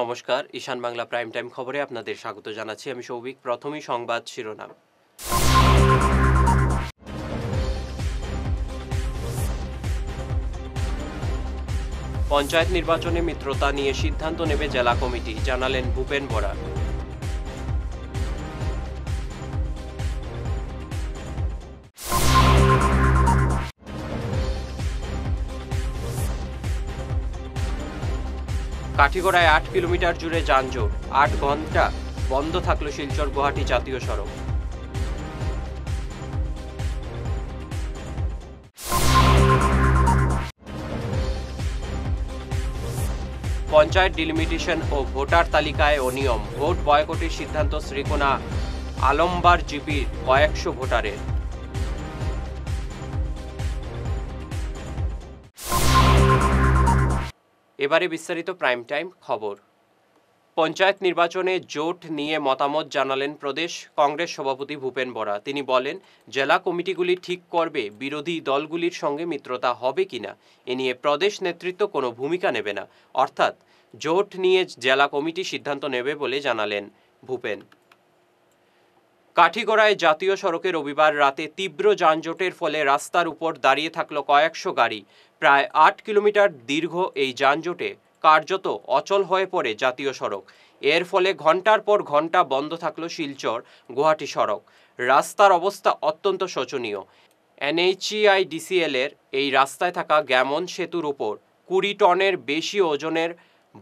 নমস্কার, ঈশান Bangla prime time খবরে আপনাদের স্বাগত জানাচ্ছি। আমি সৌভিক। প্রথমেই সংবাদ শিরোনাম। পঞ্চায়েত নির্বাচনে মিত্রতা নিয়ে সিদ্ধান্ত নেবে জেলা কমিটি, জানালেন ভূপেন বরা। কাঠিগড়ায় ৮ কিলোমিটার জুড়ে যানজট, ৮ ঘন্টা বন্ধ থাকলো শিলচর গুয়াহাটি জাতীয় সড়ক। পঞ্চায়েত ডিলিমিটেশন ও ভোটার তালিকায় অনিয়ম, ভোট বয়কটের সিদ্ধান্ত শ্রীকোনা আলমবার জিপির কয়েকশো ভোটারের। এবারে বিস্তারিত প্রাইম টাইম খবর। পঞ্চায়েত নির্বাচনে জোট নিয়ে মতামত জানালেন প্রদেশ কংগ্রেস সভাপতি ভূপেন বরা। তিনি বলেন, জেলা কমিটিগুলি ঠিক করবে বিরোধী দলগুলির সঙ্গে মিত্রতা হবে কিনা। এ নিয়ে প্রদেশ নেতৃত্ব কোনো ভূমিকা নেবে না, অর্থাৎ জোট নিয়ে জেলা কমিটি সিদ্ধান্ত নেবে বলে জানালেন ভূপেন। কাঠিগড়ায় জাতীয় সড়কে রবিবার রাতে তীব্র যানজটের ফলে রাস্তার উপর দাঁড়িয়ে থাকলো কয়েকশো গাড়ি। প্রায় ৮ কিলোমিটার দীর্ঘ এই যানজটে কার্যত অচল হয়ে পড়ে জাতীয় সড়ক। এর ফলে ঘন্টার পর ঘন্টা বন্ধ থাকলো শিলচর গুয়াহাটি সড়ক। রাস্তার অবস্থা অত্যন্ত শোচনীয়। NHEIDCL এর এই রাস্তায় থাকা গ্যামন সেতুর উপর ২০ টনের বেশি ওজনের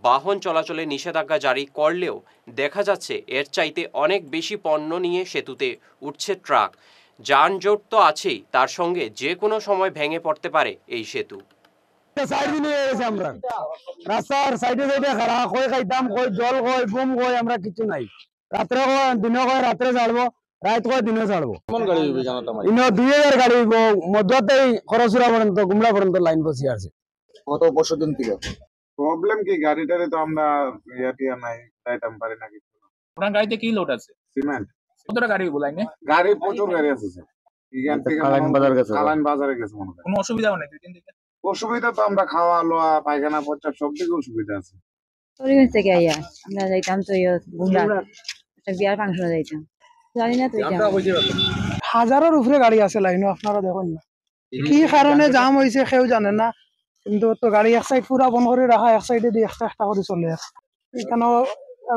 বাহন চলাচলে নিষেধাজ্ঞা জারি করলেও দেখা যাচ্ছে এর চাইতে অনেক বেশি পণ্য নিয়ে সেতুতে উঠছে ট্রাক। যানজট তো আছেই, তার সঙ্গে যে কোনো সময় ভেঙে পড়তে পারে এই সেতু। রাস্তার সাইডে সাইডে খাড়া, কই খাইতাম, কই জল, কই বুম, কই আমরা কিছু নাই। রাত্রে কয় দিনে, কয় রাত্রে ছাড়বো, রাত কয় দিনে ছাড়বো। ইনো ২০০০ গাড়ি মধ্যতেই খরচুরা পর্যন্ত গুমলা পর্যন্ত লাইন বসে আছে। গত বছর দিন থেকে প্রবলেম কি, গাড়িটারে তো আমরা ইয়াটিয়া নাই, যাইতাম পারি না কিছু। আপনার গাড়িতে কি লোড আছে? সিমেন্ট। কতটা গাড়ি লাইনে? গাড়ি প্রচুর গাড়ি আছে স্যার। এখান থেকে কালাইন বাজারে গেছে মনে হয়। কোনো অসুবিধা নেই দুই দিন থেকে? অসুবিধা তো আমরা খাওয়া লোয়া পায়খানা পচা সব দিকে অসুবিধা আছে। শরীর থেকে আইয়া আমরা যাইতাম তো গুমরা একটা বিয়ার ফাংশনে যাইতাম, জানি না তো হাজারের উপরে গাড়ি আছে লাইনও, আপনারা দেখেন না কি কারণে জাম হয়েছে কেউ জানে না। কিন্তু তো গাড়ি এক সাইড পুরা বন্ধ করে রাখা, এক সাইডে দিয়ে একটা একটা করে চলে আছে। এখানে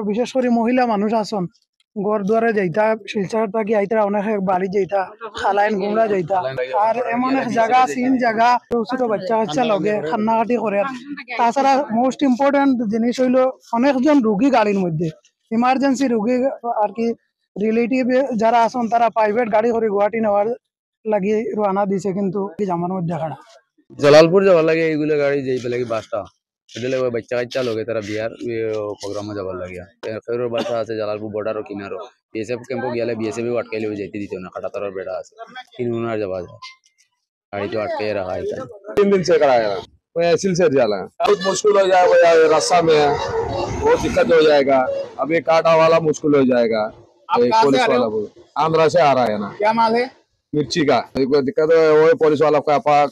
বিশেষ করে মহিলা মানুষ আছেন, ঘর দুয়ারে যাইতা, শিলচর থাকি আইতা, অনেক বাড়ি যাইতা, খালাইন গুমরা যাইতা। আর এমন এক জায়গা, সিন জায়গা, ছোট বাচ্চা কাচ্চা লগে কান্নাকাটি করে। তাছাড়া মোস্ট ইম্পর্টেন্ট জিনিস হইলো অনেকজন রুগী গাড়ির মধ্যে, ইমার্জেন্সি রুগী আর কি রিলেটিভ যারা আছেন তারা প্রাইভেট গাড়ি করে গুয়াহাটি নেওয়ার লাগি রওনা দিছে, কিন্তু জামার মধ্যে খাড়া। জলালপুর যাবার লাগে এইগুলো গাড়ি যাই পেলে বাসটা সেটা লাগে বাচ্চা কাচ্চা লগে তারা বিয়ার প্রোগ্রামে যাবার লাগে। ফেরোর বাসা আছে জালালপুর বর্ডারও কিনারও, BSF ক্যাম্পও গেলে BSF আটকাইলেও যাইতে দিত না, কাটা তারার বেড়া আছে, কিনুনার যাওয়া যায়, গাড়ি তো আটকে रहा है। 3 दिन से कराया है, सिलचर जाना बहुत मुश्किल हो जाएगा, रास्ता में बहुत दिक्कत हो जाएगा। अब ये काटा वाला मुश्किल हो जाएगा। पुलिस वाला आंध्रा से आ रहा है ना। क्या माल है? मिर्ची का कोई दिक्कत है, वो पुलिस वाला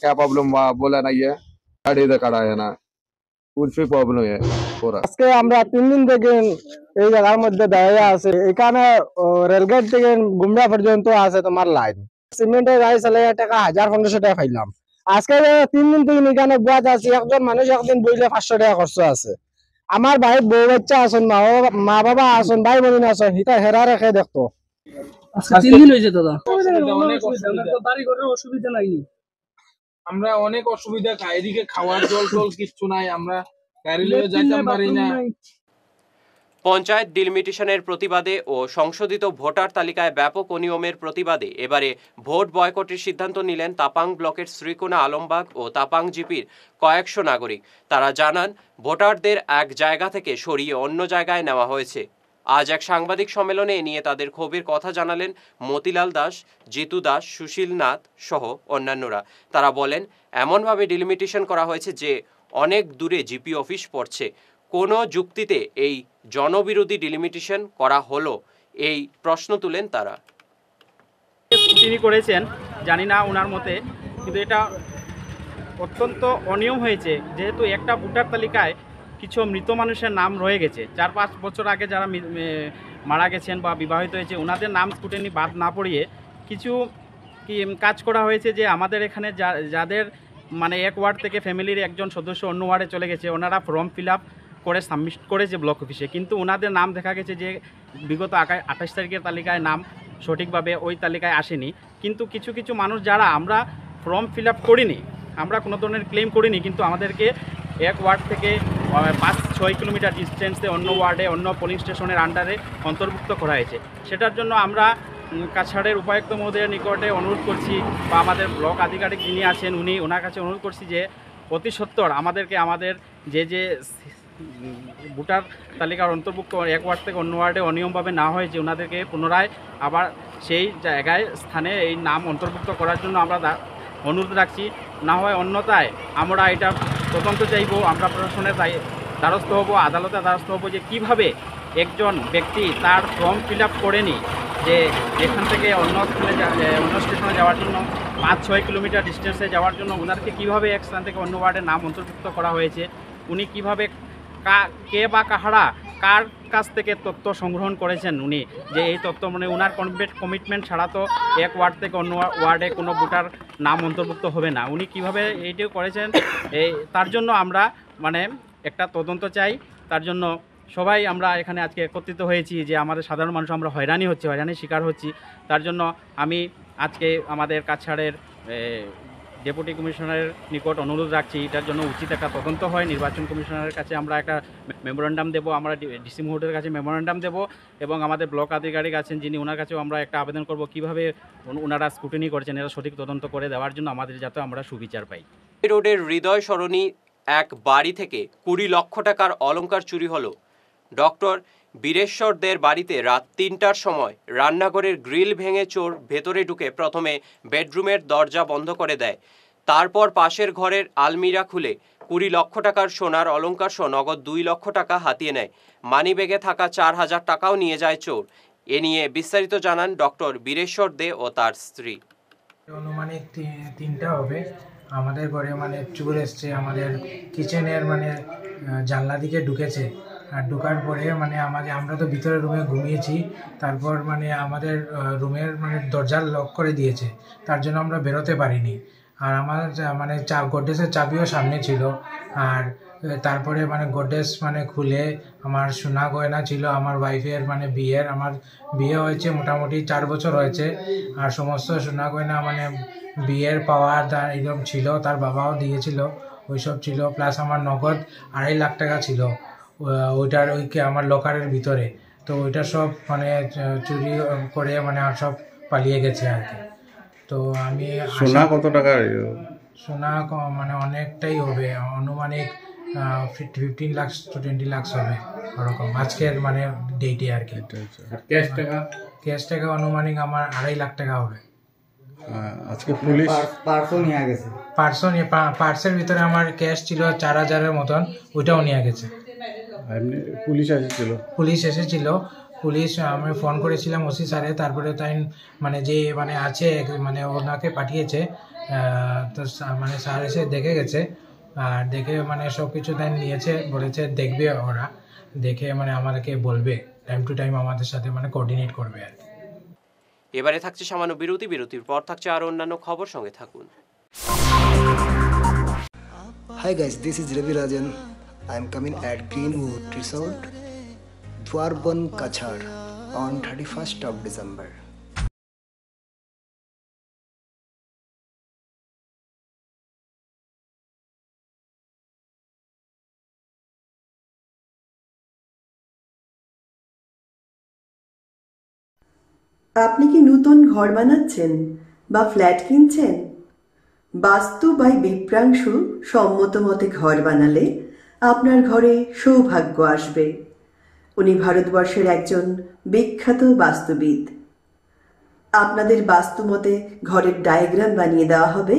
क्या प्रॉब्लम बोला नहीं है, गाड़ी इधर खड़ा है ना, कुछ भी प्रॉब्लम है पूरा। আজকে আমরা 3 দিন থেকে এই জায়গার মধ্যে দাঁড়িয়ে আছে। এখানে রেলগেট থেকে গুমরা পর্যন্ত আছে তোমার লাইন। সিমেন্টের গাড়ি চালে টাকা 1500 টাকা পাইলাম। আজকে 3 দিন থেকে এখানে বসে আছি, একজন মানুষ একদিন বইলে 500 টাকা খরচ আছে। আমার ভাই বউ বাচ্চা আছেন, মা বাবা আছেন, ভাই বোন আছেন, হিতা হেরা রেখে দেখতো। 3 দিন হয়েছে দাদা, বাড়ি ঘরের অসুবিধা লাগনি। আমরা অনেক অসুবিধা খাই, এদিকে খাওয়ার জল টল কিচ্ছু নাই, আমরা গাড়ি লিয়ে যাইতাম পারি না। পঞ্চায়েত ডিলিমিটেশনের প্রতিবাদে ও সংশোধিত ভোটার তালিকায় ব্যাপক অনিয়মের প্রতিবাদে এবারে ভোট বয়কটের সিদ্ধান্ত নিলেন তাপাং ব্লকের শ্রীকোনা আলমবাগ ও তাপাং জিপির কয়েকশো নাগরিক। তারা জানান, ভোটারদের এক জায়গা থেকে সরিয়ে অন্য জায়গায় নেওয়া হয়েছে। আজ এক সাংবাদিক সম্মেলনে এ নিয়ে তাদের ক্ষোভের কথা জানালেন মতিলাল দাস, জিতু দাস, সুশীল নাথ সহ অন্যান্যরা। তারা বলেন, এমনভাবে ডিলিমিটেশন করা হয়েছে যে অনেক দূরে জিপি অফিস পড়ছে। কোনো যুক্তিতে এই জনবিরোধী ডিলিমিটেশন করা হলো, এই প্রশ্ন তুলেন তারা। তিনি করেছেন জানি না ওনার মতে, কিন্তু এটা অত্যন্ত অনিয়ম হয়েছে। যেহেতু একটা ভোটার তালিকায় কিছু মৃত মানুষের নাম রয়ে গেছে 4-5 বছর আগে যারা মারা গেছেন বা বিবাহিত হয়েছে ওনাদের নাম স্কুটিনি বাদ না পড়িয়ে কিছু কাজ করা হয়েছে যে আমাদের এখানে যাদের মানে এক ওয়ার্ড থেকে ফ্যামিলির একজন সদস্য অন্য ওয়ার্ডে চলে গেছে ওনারা ফর্ম ফিল আপ করে সাবমিট করেছে ব্লক অফিসে, কিন্তু ওনাদের নাম দেখা গেছে যে বিগত 28 তারিখের তালিকায় নাম সঠিকভাবে ওই তালিকায় আসেনি। কিন্তু কিছু কিছু মানুষ যারা আমরা ফর্ম ফিল আপ করিনি, আমরা কোনো ধরনের ক্লেম করিনি, কিন্তু আমাদেরকে এক ওয়ার্ড থেকে 5-6 কিলোমিটার ডিস্টেন্সে অন্য ওয়ার্ডে অন্য পোলিং স্টেশনের আন্ডারে অন্তর্ভুক্ত করা হয়েছে। সেটার জন্য আমরা কাছাড়ের উপায়ুক্ত মহোদয়ের নিকটে অনুরোধ করছি বা আমাদের ব্লক আধিকারিক যিনি আছেন ওনার কাছে অনুরোধ করছি যে অতি সত্বর আমাদেরকে আমাদের যে ভোটার তালিকার অন্তর্ভুক্ত এক ওয়ার্ড থেকে অন্য ওয়ার্ডে অনিয়মভাবে না হয়েছে ওনাদেরকে পুনরায় আবার সেই জায়গায় স্থানে এই নাম অন্তর্ভুক্ত করার জন্য আমরা অনুরোধ রাখছি। না হয় অন্যথায় আমরা এটা তদন্ত চাইব, আমরা প্রশাসনের দ্বারস্থ হব, আদালতের দ্বারস্থ হব যে কীভাবে একজন ব্যক্তি তার ফর্ম ফিল আপ করেনি যে এখান থেকে অন্য স্টেশনে যাওয়ার জন্য 5-6 কিলোমিটার ডিস্টেন্সে যাওয়ার জন্য ওনাদেরকে কীভাবে এক স্থান থেকে অন্য ওয়ার্ডের নাম অন্তর্ভুক্ত করা হয়েছে, উনি কীভাবে কে বা কাহারা কার কাছ থেকে তথ্য সংগ্রহণ করেছেন উনি যে এই তথ্য মানে ওনার কমিটমেন্ট ছাড়া তো এক ওয়ার্ড থেকে অন্য ওয়ার্ডে কোনো ভোটার নাম অন্তর্ভুক্ত হবে না, উনি কিভাবে এইটিও করেছেন তার জন্য আমরা মানে একটা তদন্ত চাই। তার জন্য সবাই আমরা এখানে আজকে একত্রিত হয়েছি যে আমাদের সাধারণ মানুষ আমরা হয়রানির শিকার হচ্ছি। তার জন্য আমি আজকে আমাদের কাছাড়ের ডেপুটি কমিশনারের নিকট অনুরোধ রাখছি এটার জন্য উচিত একটা তদন্ত হয়। নির্বাচন কমিশনারের কাছে আমরা একটা মেমোরেন্ডাম দেবো, আমরা ডিসি মহোদয়ের কাছে মেমোরেন্ডাম দেবো এবং আমাদের ব্লক আধিকারিক আছেন যিনি ওনার কাছেও আমরা একটা আবেদন করব কীভাবে ওনারা স্কুটিনি করেছেন এরা সঠিক তদন্ত করে দেওয়ার জন্য আমাদের যাতে আমরা সুবিচার পাই। রোডের হৃদয় সরণি এক বাড়ি থেকে 20 লক্ষ টাকার অলংকার চুরি হলো। ডক্টর বীরেশ্বর দের বাড়িতে রাত 3টার সময় রান্নাঘরের গ্রিল ভেঙে চোর ভেতরে ঢুকে প্রথমে বেডরুমের দরজা বন্ধ করে দেয়, তারপর পাশের ঘরের আলমিরা খুলে 20 লক্ষ টাকার সোনার অলংকার সহ নগদ 2 লক্ষ টাকা হাতিয়ে নেয়। মানিব্যাগে থাকা 4000 টাকাও নিয়ে যায় চোর। এ নিয়ে বিস্তারিত জানান ডক্টর বীরেশ্বর দে ও তার স্ত্রী। অনুমানিক 3টা হবে আমাদের ঘরে মানে চোর এসছে, আমাদের কিচেনের মানে জানলা দিকে ঢুকেছে। আর ঢোকার পরে মানে আমরা তো ভিতরে রুমে ঘুমিয়েছি, তারপর মানে আমাদের রুমের মানে দরজা লক করে দিয়েছে, তার জন্য আমরা বেরোতে পারিনি। আর আমার মানে গোড্রেজের চাবিও সামনে ছিল। আর তারপরে মানে গোড্রেজ মানে খুলে আমার সোনা গয়না ছিল আমার ওয়াইফের মানে বিয়ের, আমার বিয়ে হয়েছে মোটামুটি 4 বছর হয়েছে। আর সমস্ত সোনা গয়না মানে বিয়ের পাওয়ার এরকম ছিল, তার বাবাও দিয়েছিল, ওইসব ছিল। প্লাস আমার নগদ 2.5 লাখ টাকা ছিল ওইটার আমার লকারের ভিতরে। তো ওইটা সব মানে চুরি করে মানে সব পালিয়ে গেছে আর কি। তো আমি সোনা কত টাকা? সোনা মানে অনেকটাই হবে, অনুমানিক 15 লাখ to 20 লাখ হবে ওরকম আজকের মানে ডেটে আর কি। ক্যাশ টাকা অনুমানিক আমার 2.5 লাখ টাকা হবে। আজকে পুলিশ পার্সের ভিতরে আমার ক্যাশ ছিল 4000-এর মতন, ওইটাও নিয়ে গেছে। পুলিশ এসেছিল, পুলিশ আমি ফোন করেছিলাম ওসি স্যারে, তারপরে তাই মানে যে মানে আছে মানে ওনাকে পাঠিয়েছে। তো মানে স্যার এসে দেখে গেছে, আর দেখে মানে সব কিছু তাই নিয়েছে, বলেছে দেখবে ওরা, দেখে মানে আমাদেরকে বলবে, টাইম টু টাইম আমাদের সাথে মানে কোঅর্ডিনেট করবে আর কি। এবারে থাকছে সামান্য বিরতির পর থাকছে আরো অন্যান্য খবর, সঙ্গে থাকুন। Hi guys, this is Ravi Rajan. I am coming at Greenwood Resort, Dwarbon, Kachar on 31st of December. আপনি কি নতুন ঘর বানাচ্ছেন বা ফ্ল্যাট কিনছেন? বাস্তু বাই বিপ্রাংশু সম্মত মতে ঘর বানালে আপনার ঘরে সৌভাগ্য আসবে। উনি ভারতবর্ষের একজন বিখ্যাত বাস্তুবিদ। আপনাদের বাস্তু মতে ঘরের ডায়াগ্রাম বানিয়ে দেওয়া হবে,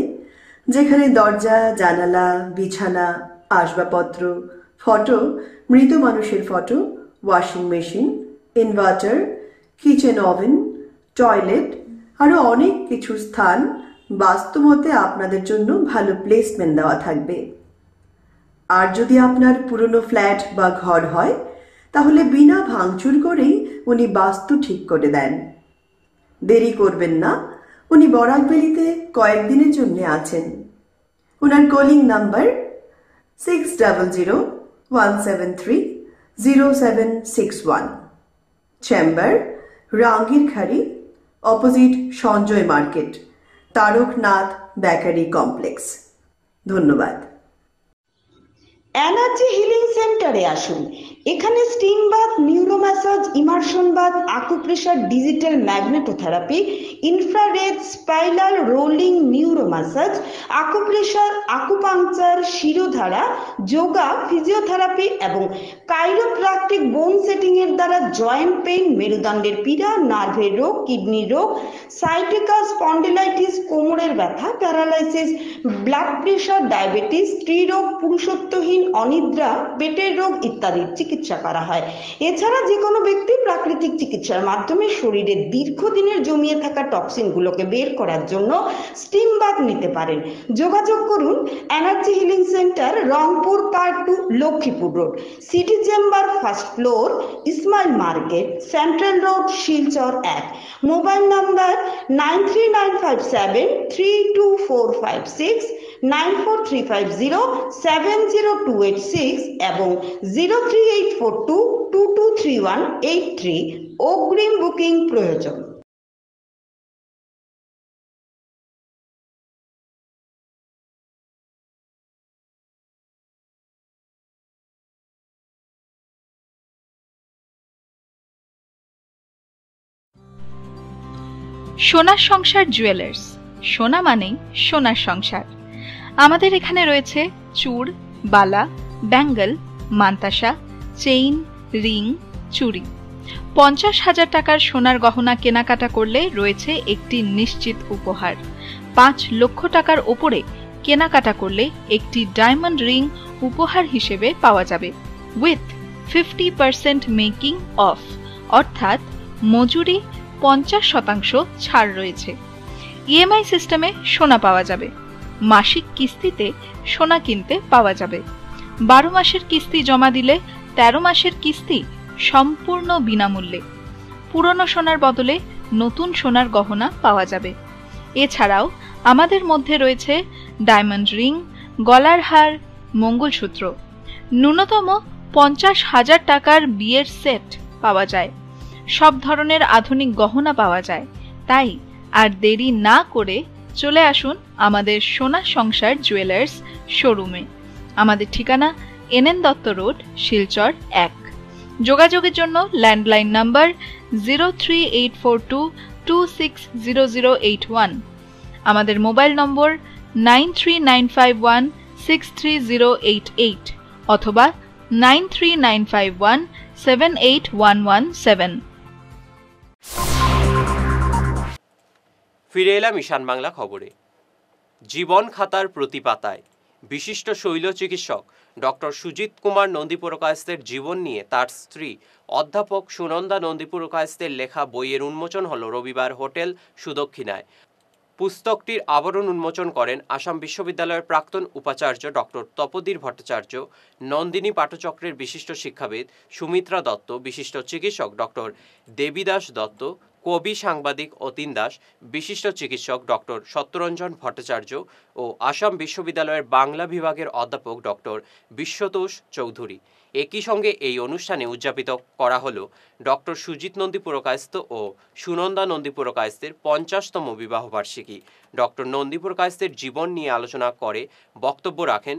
যেখানে দরজা, জানালা, বিছানা, আসবাবপত্র, ফটো, মৃত মানুষের photo, washing machine, inverter, kitchen oven, toilet আরও অনেক কিছু স্থান বাস্তুমতে আপনাদের জন্য ভালো প্লেসমেন্ট দেওয়া থাকবে। আর যদি আপনার পুরনো ফ্ল্যাট বা ঘর হয় তাহলে বিনা ভাঙচুর করেই উনি বাস্তু ঠিক করে দেন। দেরি করবেন না, উনি বরাকবেলিতে কয়েকদিনের জন্য আছেন। ওনার calling number 6001730761, chamber Rangirkhari, opposite Sanjay market, Taraknath bakery complex. ধন্যবাদ। এনার্জি হিলিং সেন্টারে আসুন। এখানে steam bath, neuro massage, immersion bath, acupressure, digital magnetotherapy, infrared, spiral rolling, neuro massage, acupressure, acupuncture, Shirodhara, yoga, physiotherapy এবং কাইরোপ্র্যাকটিক বোন সেটিং এর দ্বারা জয়েন্ট পেইন, মেরুদণ্ডের পীড়া, নার্ভের রোগ, কিডনির রোগ, সাইটিকা, স্পন্ডিলাইটিস, কোমরের ব্যথা, প্যারালাইসিস, ব্লাড প্রেশার, ডায়াবেটিস, স্ত্রীরোগ, পুরুষত্বহীন, অনিদ্রা, পেটের রোগ ইত্যাদির চিকিৎসা করা হয়। এছাড়া যে কোনো ব্যক্তি প্রাকৃতিক চিকিৎসার মাধ্যমে শরীরের দীর্ঘদিনের জমিয়ে থাকা টক্সিন গুলোকে বের করার জন্য স্টিম বাথ নিতে পারেন। যোগাযোগ করুন energy healing centre, Rangpur part 2, Lakshmipur road, city chamber, first floor, Ismail market, central road, Silchar 1। Mobile number 9395732456, 9435070286 এবং 03842223183। অগ্রিম বুকিং প্রয়োজন। সোনার সংসার জুয়েলার্স। সোনা মানেই সোনার সংসার। আমাদের এখানে রয়েছে চূড়, বালা, ব্যাঙ্গল, মান্তাসা, চেইন, রিং, চুড়ি। 50,000 টাকার সোনার গহনা কেনাকাটা করলে রয়েছে একটি নিশ্চিত উপহার। 5 লক্ষ টাকার ওপরে কেনাকাটা করলে একটি ডায়মন্ড রিং উপহার হিসেবে পাওয়া যাবে, উইথ 50% মেকিং অফ, অর্থাৎ মজুরি 50% ছাড় রয়েছে। ইএমআই সিস্টেমে সোনা পাওয়া যাবে। মাসিক কিস্তিতে সোনা কিনতে পাওয়া যাবে। 12 মাসের কিস্তি জমা দিলে 13 মাসের কিস্তি সম্পূর্ণ বিনামূল্যে। পুরনো সোনার বদলে নতুন সোনার গহনা পাওয়া যাবে। এছাড়াও আমাদের মধ্যে রয়েছে ডায়মন্ড রিং, গলার হার, মঙ্গলসূত্র। ন্যূনতম 50,000 টাকার বিয়ের সেট পাওয়া যায়। সব ধরনের আধুনিক গহনা পাওয়া যায়। তাই আর দেরি না করে চলে আসুন আমাদের সোনা সংসার জুয়েলার্স শোরুমে। আমাদের ঠিকানা এনএন দত্ত রোড, শিলচর 1। যোগাযোগের জন্য ল্যান্ডলাইন নাম্বার 03842260081, আমাদের মোবাইল নম্বর 9395163088 অথবা 9395178117। ফিরে এলাম ঈশান বাংলা খবরে। জীবন খাতার প্রতি পাতায় বিশিষ্ট শৈল চিকিৎসক ডক্টর সুজিত কুমার নন্দীপুরকায়স্থের জীবন নিয়ে তার স্ত্রী অধ্যাপক সুনন্দা নন্দীপুরকায়স্থের লেখা বইয়ের উন্মোচন হল রবিবার হোটেল সুদক্ষিণায়। পুস্তকটির আবরণ উন্মোচন করেন আসাম বিশ্ববিদ্যালয়ের প্রাক্তন উপাচার্য ডক্টর তপোধীর ভট্টাচার্য, নন্দিনী পাঠচক্রের বিশিষ্ট শিক্ষাবিদ সুমিত্রা দত্ত, বিশিষ্ট চিকিৎসক ডক্টর দেবীদাস দত্ত, কবি সাংবাদিক অতীন দাস, বিশিষ্ট চিকিৎসক ডক্টর সত্যরঞ্জন ভট্টাচার্য ও আসাম বিশ্ববিদ্যালয়ের বাংলা বিভাগের অধ্যাপক ডক্টর বিশ্বতোষ চৌধুরী। একই সঙ্গে এই অনুষ্ঠানে উদযাপিত করা হলো ডক্টর সুজিত নন্দীপুরকায়স্থ ও সুনন্দা নন্দীপুরকায়স্থের 50তম বিবাহবার্ষিকী। ডক্টর নন্দীপুরকায়স্থের জীবন নিয়ে আলোচনা করে বক্তব্য রাখেন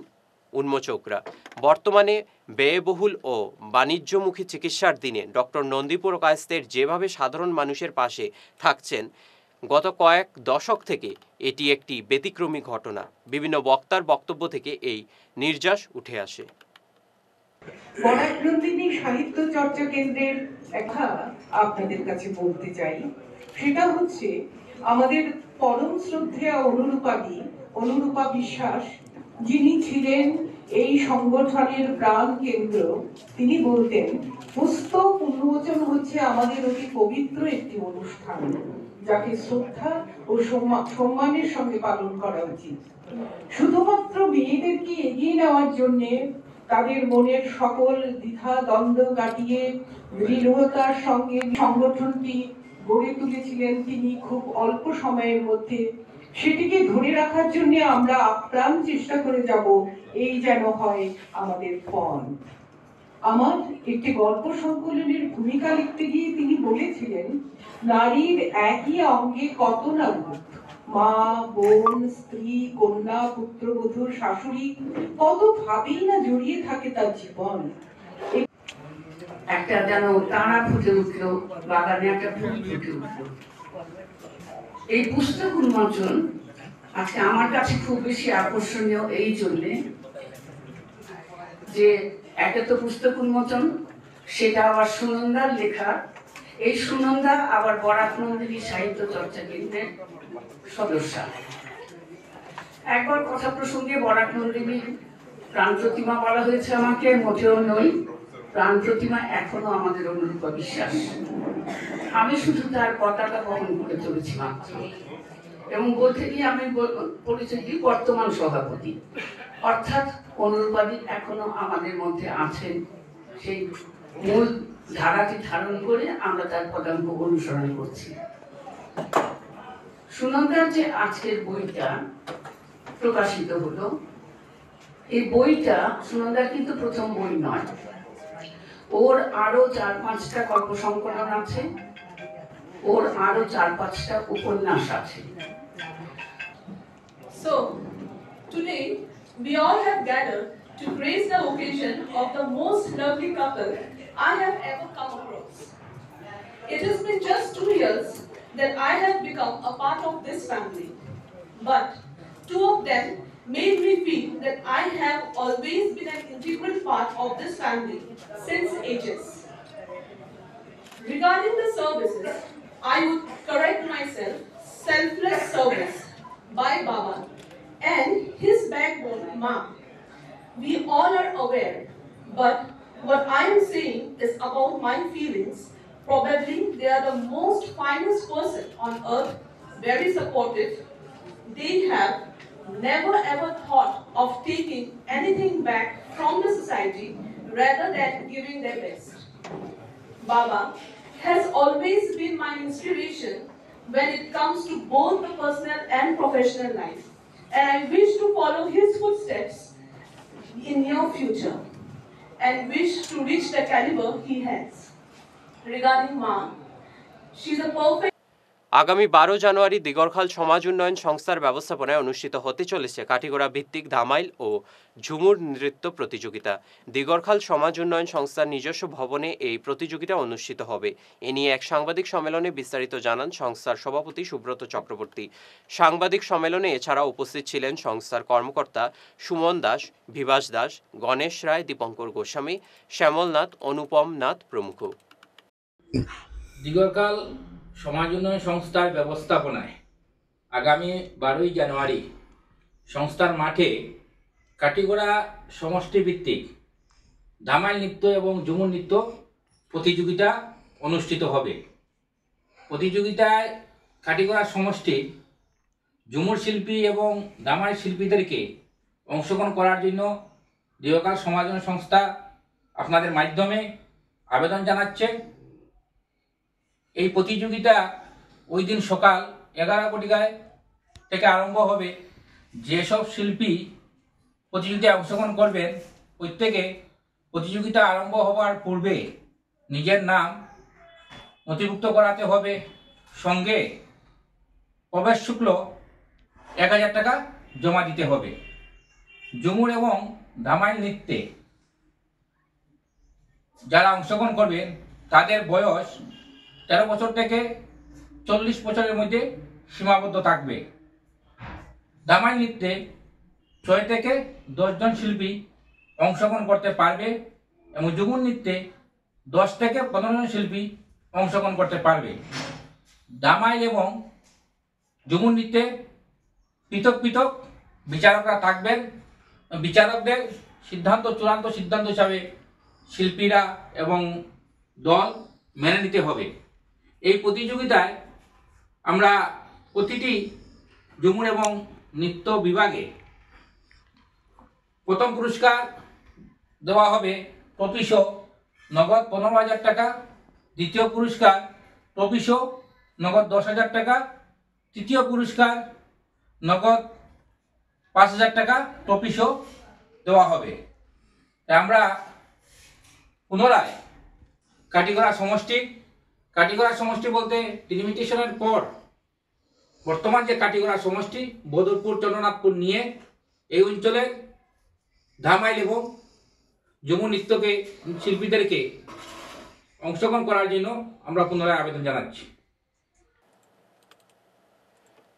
উন্মোচকরা। বর্তমানে ব্যয়বহুল ও বাণিজ্যমুখী চিকিৎসার দিনে ডক্টর নন্দীপুরকায়স্থের যেভাবে সাধারণ মানুষের পাশে থাকছেন গত কয়েক দশক থেকে এটি একটি ব্যতিক্রমী ঘটনা। বিভিন্ন বক্তার বক্তব্য থেকে এই নির্যাস উঠে আসে। বরাকনন্দিনী সাহিত্য চর্চা কেন্দ্রের একটা আপনাদের কাছে বলতে চাই, সেটা হচ্ছে আমাদের পরম শ্রদ্ধেয় অনুরূপা বিশ্বাস, যিনি ছিলেন এই সংগঠনের প্রাণ কেন্দ্র। তিনি বলতেন পুস্তক উন্মোচন হচ্ছে আমাদের অতি পবিত্র একটি অনুষ্ঠান, যাকে শ্রদ্ধা ও সম্মানের সঙ্গে পালন করা উচিত। শুধুমাত্র মেয়েদেরকে এগিয়ে নেওয়ার জন্য তাদের মনের সকল দ্বিধা দ্বন্দ্ব কাটিয়ে দৃঢ়তার সঙ্গে সংগঠনটি গড়ে তুলেছিলেন তিনি খুব অল্প সময়ের মধ্যে। সেটিকে ধরে রাখার জন্য আমরা আপ্রাণ চেষ্টা করে যাব, এই যেন হয় আমাদের পণ। আমার একটি গল্প সংকলনের ভূমিকা লিখতে গিয়ে তিনি বলেছিলেন, নারীর একই অঙ্গে কত না রূপ, মা, বোন, স্ত্রী, কন্যা, পুত্রবধূ, শাশুড়ি, কত ভাবেই না জড়িয়ে থাকে তার জীবন। একটা যেন তারা ফুটে উঠল, বাগানে একটা ফুল ফুটে উঠল। এই পুস্তক উন্মোচন আজকে আমার কাছে খুব বেশি আকর্ষণীয় এই জন্যে যে একটা তো পুস্তক উন্মোচন, সেটা আবার সুনন্দার লেখা। এই সুনন্দা আবার বরাক নন্দিনী সাহিত্য চর্চা কেন্দ্রের সদস্যা। একবার কথা প্রসঙ্গে বরাক নন্দিনী প্রাণ প্রতিমা বলা হয়েছে আমাকে, মোটেও নই। প্রাণ প্রতিমা এখনো আমাদের অনুরূপা বিশ্বাস। আমি শুধু তার পতাকা বহন করে চলেছি মাত্র, এবং বলতে গিয়ে আমি পরিচয় দিই বর্তমান সভাপতি, অর্থাৎ অনুরূপাদি এখনো আমাদের মধ্যে আছেন। সেই মূল ধারাটি ধারণ করে আমরা তার পদাঙ্ক অনুসরণ করছি। সুনন্দার যে আজকের বইটা প্রকাশিত হলো, এই বইটা সুনন্দার কিন্তু প্রথম বই নয়, ওর আরো 4-5টা গল্প সংকলন আছে, ওর আরো 4-5টা উপন্যাস আছে। So, today we all have gathered to grace the occasion of the most lovely couple I have ever come across. It has been just 2 years that I have become a part of this family, but 2 of them made me feel that I have always been an integral part of this family since ages. Regarding the services, I would correct myself, selfless service by Baba and his backbone, Ma. We all are aware, but what I am saying is about my feelings. Probably they are the most finest person on earth, very supportive. They have never ever thought of taking anything back from the society rather than giving their best. Baba has always been my inspiration when it comes to both the personal and professional life, and I wish to follow his footsteps in near future and wish to reach the caliber he has. Regarding Ma, she's a perfect আগামী 12 জানুয়ারি দিগরখাল সমাজ উন্নয়ন সংস্থার ব্যবস্থাপনায় অনুষ্ঠিত হতে চলেছে কাঠিগড়া ভিত্তিক ধামাইল ও ঝুমুর নৃত্য প্রতিযোগিতা। দিগরখাল সমাজ উন্নয়ন সংস্থার নিজস্ব ভবনে এই প্রতিযোগিতা অনুষ্ঠিত হবে। এ নিয়ে এক সাংবাদিক সম্মেলনে বিস্তারিত জানান সংস্থার সভাপতি সুব্রত চক্রবর্তী। সাংবাদিক সম্মেলনে এছাড়া উপস্থিত ছিলেন সংস্থার কর্মকর্তা সুমন দাস, বিভাস দাস, গণেশ রায়, দীপঙ্কর গোস্বামী, শ্যামল নাথ, অনুপম নাথ প্রমুখ। দিগরখাল সমাজ উন্নয়ন সংস্থার ব্যবস্থাপনায় আগামী 12 জানুয়ারি সংস্থার মাঠে কাঠিগড়া সমষ্টি ভিত্তিক ধামাইল নৃত্য এবং ঝুমুর নৃত্য প্রতিযোগিতা অনুষ্ঠিত হবে। প্রতিযোগিতায় কাঠিগড়া সমষ্টি ঝুমুর শিল্পী এবং ধামাইল শিল্পীদেরকে অংশগ্রহণ করার জন্য দিগরখাল সমাজ উন্নয়ন সংস্থা আপনাদের মাধ্যমে আবেদন জানাচ্ছে। এই প্রতিযোগিতা ওই দিন সকাল 11 কোটিকায় থেকে আরম্ভ হবে। যেসব শিল্পী প্রতিযোগিতায় অংশগ্রহণ করবেন প্রত্যেকে প্রতিযোগিতা আরম্ভ হওয়ার পূর্বে নিজের নাম নথিভুক্ত করাতে হবে, সঙ্গে প্রবেশ শুল্ক 1000 টাকা জমা দিতে হবে। ঝুমুর এবং ধামাইল নৃত্যে যারা অংশগ্রহণ করবেন তাদের বয়স 13 বছর থেকে 40 বছরের মধ্যে সীমাবদ্ধ থাকবে। ধামাইল নৃত্যে 6 থেকে 10 জন শিল্পী অংশগ্রহণ করতে পারবে এবং ঝুমুর নৃত্যে 10 থেকে 15 জন শিল্পী অংশগ্রহণ করতে পারবে। ধামাইল এবং ঝুমুর নৃত্যে পৃথক পৃথক বিচারকরা থাকবেন। বিচারকদের চূড়ান্ত সিদ্ধান্ত হিসাবে শিল্পীরা এবং দল মেনে নিতে হবে। এই প্রতিযোগিতায় আমরা প্রতিটি ঝুমুর এবং নৃত্য বিভাগে প্রথম পুরস্কার দেওয়া হবে ট্রফিসহ নগদ 15,000 টাকা, দ্বিতীয় পুরস্কার ট্রফিসহ নগদ 10,000 টাকা, তৃতীয় পুরস্কার নগদ 5,000 টাকা ট্রফিসহ দেওয়া হবে। আমরা পুনরায় কাটিগড়া সমষ্টি বলতে ডিলিমিটেশনের পর বর্তমান যে কাটিগড়া সমষ্টি বদরপুর চন্দ্রনাথপুর নিয়ে এই অঞ্চলের ধামাইল এবং ঝুমুর নৃত্যকে শিল্পীদেরকে অংশগ্রহণ করার জন্য আমরা পুনরায় আবেদন জানাচ্ছি।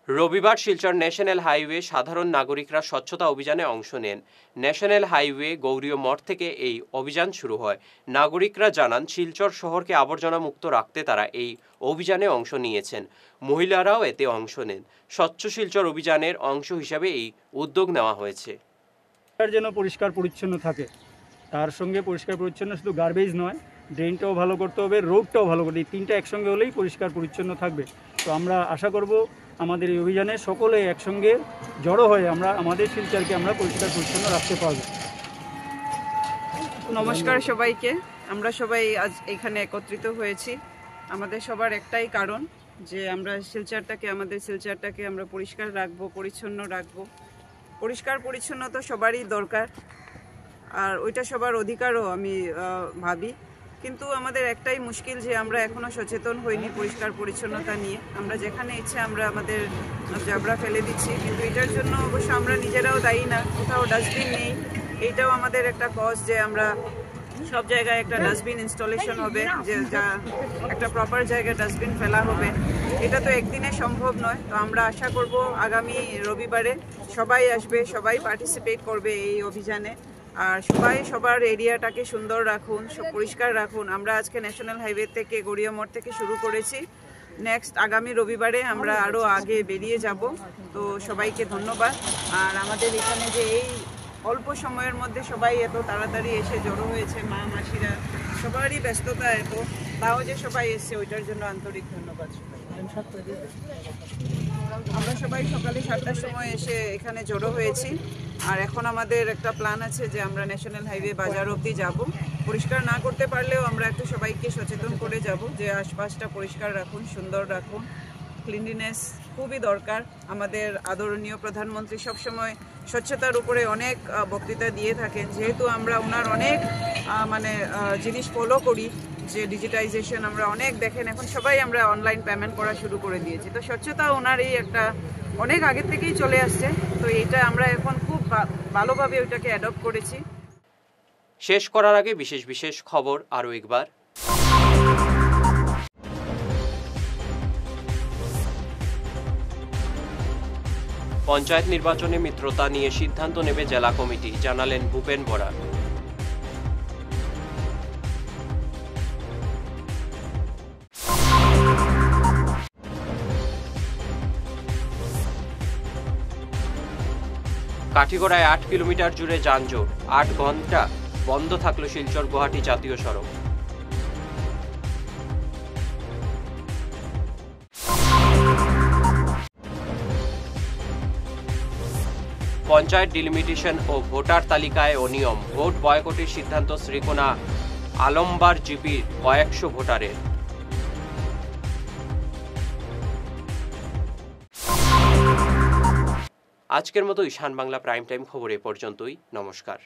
রবিবার শিলচর ন্যাশনাল হাইওয়ে সাধারণ নাগরিকরা স্বচ্ছতা অভিযানে অংশ নেন। ন্যাশনাল হাইওয়ে গৌরীয় মঠ থেকে এই অভিযান শুরু হয়। নাগরিকরা জানান শিলচর শহরকে আবর্জনা মুক্ত রাখতে তারা এই অভিযানে অংশ নিয়েছেন। মহিলারাও এতে অংশ নেন। স্বচ্ছ শিলচর অভিযানের অংশ হিসাবে এই উদ্যোগ নেওয়া হয়েছে। যেন পরিষ্কার পরিচ্ছন্ন থাকে, তার সঙ্গে পরিষ্কার পরিচ্ছন্ন শুধু গার্বেজ নয়, ড্রেনটাও ভালো করতে হবে, রোডটাও ভালো করতে, এই তিনটা একসঙ্গে হলেই পরিষ্কার পরিচ্ছন্ন থাকবে। তো আমরা আশা করব আমাদের এই অভিযানে সকলে একসঙ্গে জড়ো হয়ে আমরা আমাদের শিলচরকে আমরা পরিষ্কার পরিচ্ছন্ন রাখতে পারব। নমস্কার সবাইকে, আমরা সবাই আজ এখানে একত্রিত হয়েছি। আমাদের সবার একটাই কারণ যে আমরা আমাদের শিলচরটাকে আমরা পরিষ্কার রাখবো, পরিচ্ছন্ন রাখবো। পরিষ্কার পরিচ্ছন্নতা সবারই দরকার, আর ওইটা সবার অধিকারও আমি ভাবি। কিন্তু আমাদের একটাই মুশকিল যে আমরা এখনও সচেতন হইনি পরিষ্কার পরিচ্ছন্নতা নিয়ে। আমরা যেখানে ইচ্ছে আমরা আমাদের জাবরা ফেলে দিচ্ছি, কিন্তু এটার জন্য অবশ্য আমরা নিজেরাও দায়ী না। কোথাও ডাস্টবিন নেই, এইটাও আমাদের একটা কজ যে আমরা সব জায়গায় একটা ডাস্টবিন ইনস্টলেশন হবে, যে যা একটা প্রপার জায়গায় ডাস্টবিন ফেলা হবে। এটা তো একদিনে সম্ভব নয়। তো আমরা আশা করব আগামী রবিবারে সবাই আসবে, সবাই পার্টিসিপেট করবে এই অভিযানে। আর সবাই সবার এরিয়াটাকে সুন্দর রাখুন, সব পরিষ্কার রাখুন। আমরা আজকে ন্যাশনাল হাইওয়ে থেকে গড়িয়া মোড় থেকে শুরু করেছি। নেক্সট আগামী রবিবারে আমরা আরও আগে বেরিয়ে যাব। তো সবাইকে ধন্যবাদ। আর আমাদের এখানে যে এই অল্প সময়ের মধ্যে সবাই এত তাড়াতাড়ি এসে জড়ো হয়েছে, মা মাসিরা সবারই ব্যস্ততা এত, তাও যে সবাই এসছে ওইটার জন্য আন্তরিক ধন্যবাদ। আমরা সবাই সকালে 7টার সময় এসে এখানে জড়ো হয়েছি। আর এখন আমাদের একটা প্ল্যান আছে যে আমরা ন্যাশনাল হাইওয়ে বাজার অবধি যাব। পরিষ্কার না করতে পারলেও আমরা একটু সবাইকে সচেতন করে যাব যে আশপাশটা পরিষ্কার রাখুন, সুন্দর রাখুন। ক্লিনলিনেস খুবই দরকার। আমাদের আদরণীয় প্রধানমন্ত্রী সবসময় স্বচ্ছতার উপরে অনেক বক্তৃতা দিয়ে থাকেন। যেহেতু আমরা ওনার অনেক জিনিস ফলো করি, যে ডিজিটাইজেশন আমরা অনেক দেখেন, এখন সবাই আমরা অনলাইন পেমেন্ট করা শুরু করে দিয়েছি। তো স্বচ্ছতা ওনার এই একটা অনেক আগে থেকেই চলে আসছে। তো এটা আমরা এখন খুব ভালোভাবে ওইটাকে অ্যাডপ্ট করেছি। শেষ করার আগে বিশেষ খবর আরও একবার। পঞ্চায়েত নির্বাচনে মিত্রতা নিয়ে সিদ্ধান্ত নেবে জেলা কমিটি, জানালেন ভূপেন বরা। কাঠিগড়ায় 8 কিলোমিটার জুড়ে যানজট, 8 ঘন্টা বন্ধ থাকলো শিলচর গুয়াহাটি জাতীয় সড়ক। পঞ্চায়েত ডিলিমিটেশন ও ভোটার তালিকায় অনিয়ম, ভোট বয়কটের সিদ্ধান্ত শ্রীকোনা আলমবার জিপির কয়েকশো ভোটারের। আজকের মতো ঈশান বাংলা প্রাইম টাইম খবর এ পর্যন্তই। নমস্কার।